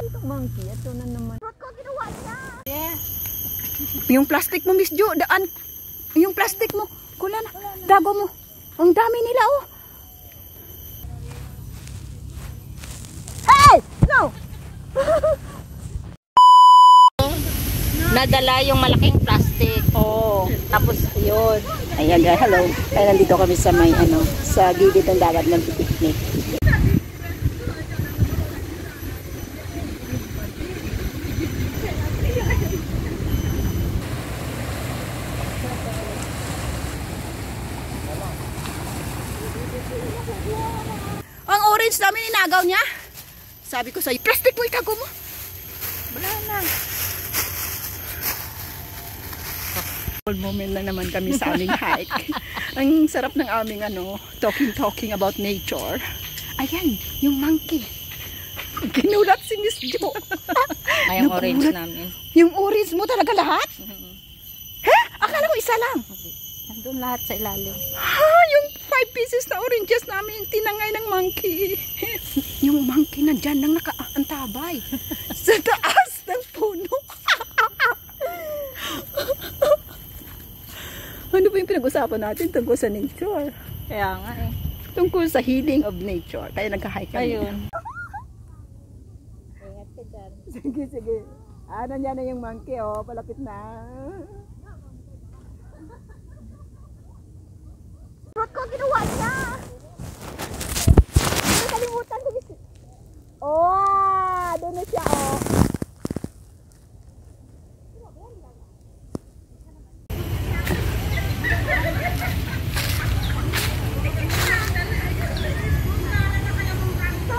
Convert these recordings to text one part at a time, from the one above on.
Itong monkey, ito na naman. Fruit ko, ginawa niya. Yeah. Yung plastic mo, Miss Jo, daan. Yung plastic mo, kulan na. Dago mo. Ang dami nila, oh. Hey! No! Nadala yung malaking plastic. Oh. Tapos yun. Ayan guys, hello. Ay, nandito kami sa may sa gilid ng dagat ng picnic. Ang orange namin inagaw niya. Sabi ko sa'yo, plastic mo, itago mo. Wala na. Full moment na naman kami sa aming hike. Ang sarap ng aming talking about nature. Ayan, yung monkey. Ginulat si Miss Jo. Ay, yung orange namin. Yung orange mo talaga lahat? Ha? Akala ko isa lang. Nandun lahat sa ilalim. Ha? Yung 5 pieces na oranges namin tinangay ng monkey. Yung monkey na dyan lang nakaantabay. Sa taas ng puno. Ano ba yung pinag-usapan natin tungkol sa nature? Kaya nga eh. Tungkol sa healing of nature. Kaya nagka-hike kami. Ayun. Ingat ka dyan. Sige, sige. Nandiyan na yung monkey, oh. Palapit na. Fruit ko, ginawa niya! Nakalimutan ko. Oh! Doon na siya, oh.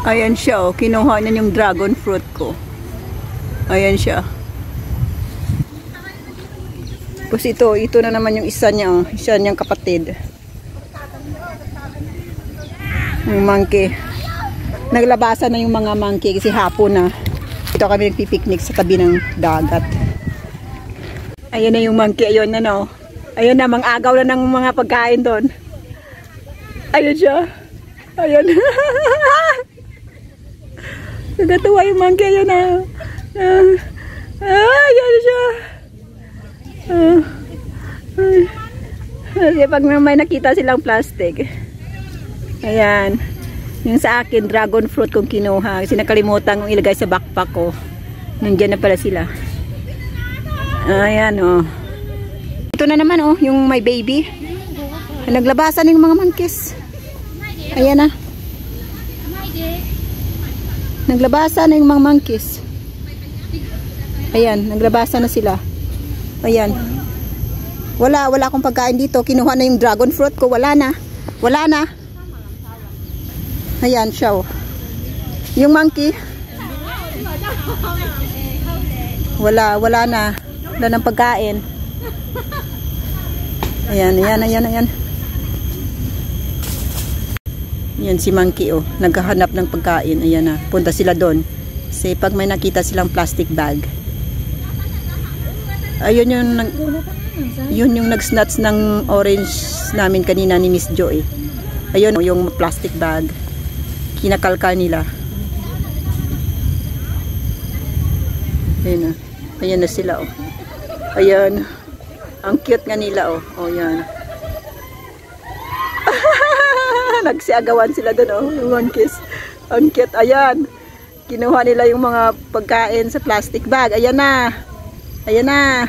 Ayan siya, oh. Kinuha niya yung dragon fruit ko. Ayan siya. Tapos ito na naman yung isa niya, oh. Isa niyang kapatid. Yung monkey. Naglabasan na yung mga monkey kasi hapon na. Ito kami nagpipiknik sa tabi ng dagat. Ayan na yung monkey. Ayun na, no. Ayun na, mang-agaw na ng mga pagkain doon. Ayun siya. Ayun. Nagatuwa yung monkey. Ayun na. Ayun siya. Kasi pag may nakita silang plastic. Ayan. Yung sa akin, dragon fruit kong kinuha. Kasi nakalimutan kong ilagay sa backpack ko. Nandiyan na pala sila. Ayan, oh. Ito na naman, oh. Yung my baby. Naglabasan yung mga monkeys. Ayan na. Naglabasan na yung mga monkeys. Ayan, naglabasan na sila. Ayan. Wala akong pagkain dito. Kinuha na yung dragon fruit ko. Wala na. Wala na. Ayan siya, oh. Yung monkey. Wala na. Wala ng pagkain. Ayan. Ayan si monkey, oh. Naghahanap ng pagkain. Ayan na. Punta sila doon. Kasi pag may nakita silang plastic bag. Ayun yung nag-snatch ng orange namin kanina ni Miss Jo, eh. Ayun, oh, yung plastic bag. Kinakalkal nila. Ayan na. Ayan na sila, oh. Ayan. Ang cute nga nila, oh. Oh, yan. Nagsiagawan sila doon, oh. Yung monkeys. Ang cute. Ayan. Kinuha nila yung mga pagkain sa plastic bag. Ayan na. Ayan na.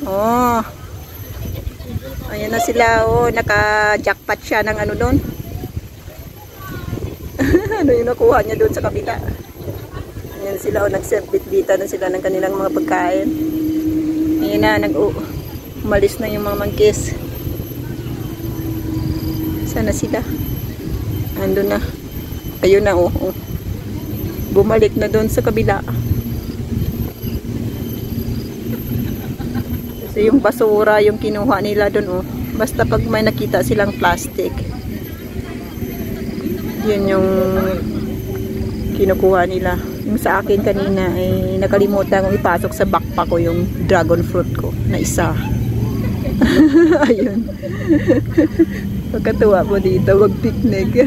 Oh. Ayan na sila, oh. Naka-jackpot siya ng ano doon. Ano yung nakuha niya doon sa kabila. Ayan sila, oh. Nagsembit-bita na sila ng kanilang mga pagkain. Ayan na, umalis na yung mga monkeys. Sana sila. Andun na. Ayun na, oh. Bumalik na doon sa kabila. Kasi yung basura, yung kinuha nila doon, oh. Basta pag may nakita silang plastic, yun yung kinukuha nila. Yung sa akin kanina ay nakalimutan kong ipasok sa backpack ko yung dragon fruit ko na isa. Ayun. Pagkatuwa mo dito, wag picnic.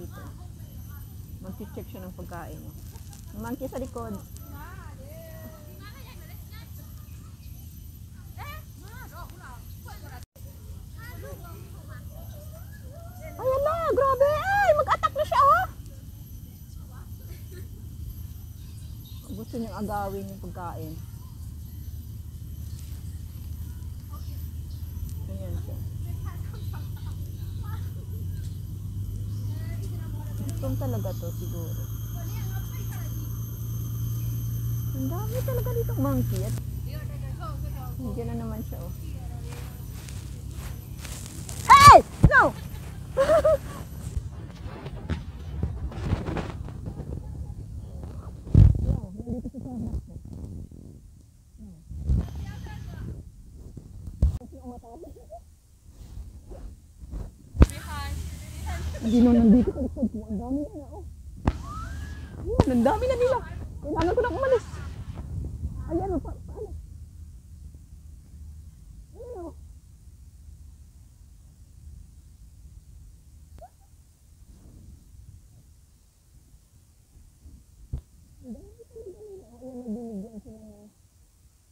dito. Mag-check siya ng pagkain. Yung monkey sa likod. Ayan na, grabe! Ay, mag-attack na siya, oh! Gusto niyang agawin yung pagkain. Ayan siya. Gusto talaga to siguro. Ang dami talaga ditong monkey. At nandiyan na naman siya, oh. Hey! No! Hindi mo nandito sa likod mo. Ang dami na, oh. Ayan, ang dami na nila. Kailangan ko na umalis. Ayan, oh, paano? Ayan, oh. Ang dami talaga nila. Ayan, nabinigyan sila ng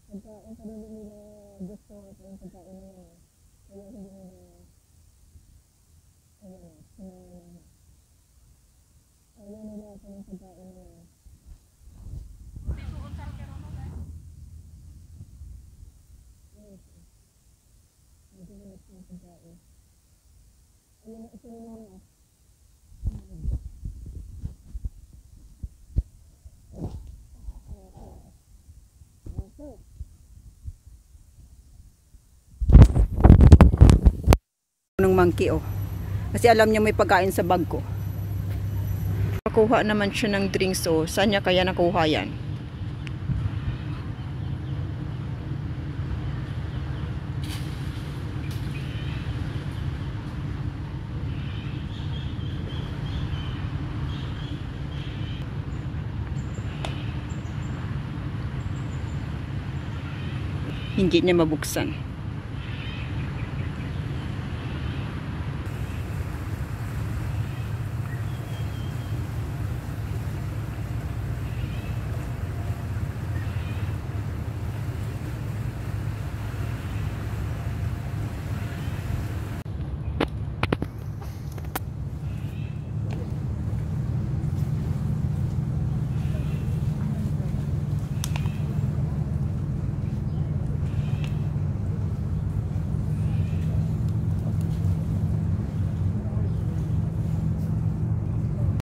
pagkain. Parang hindi nila gusto at yung pagkain nila. Kaya hindi nila ayaw nila ako ng pagkain nila. Hindi nila ako ng pagkain. Ayaw na isa nila ako. Ng monkey, oh. Kasi alam niya may pagkain sa bag ko. Nakuha naman siya ng drinks, oh. Saan niya kaya nakuha yan? Hindi niya mabuksan.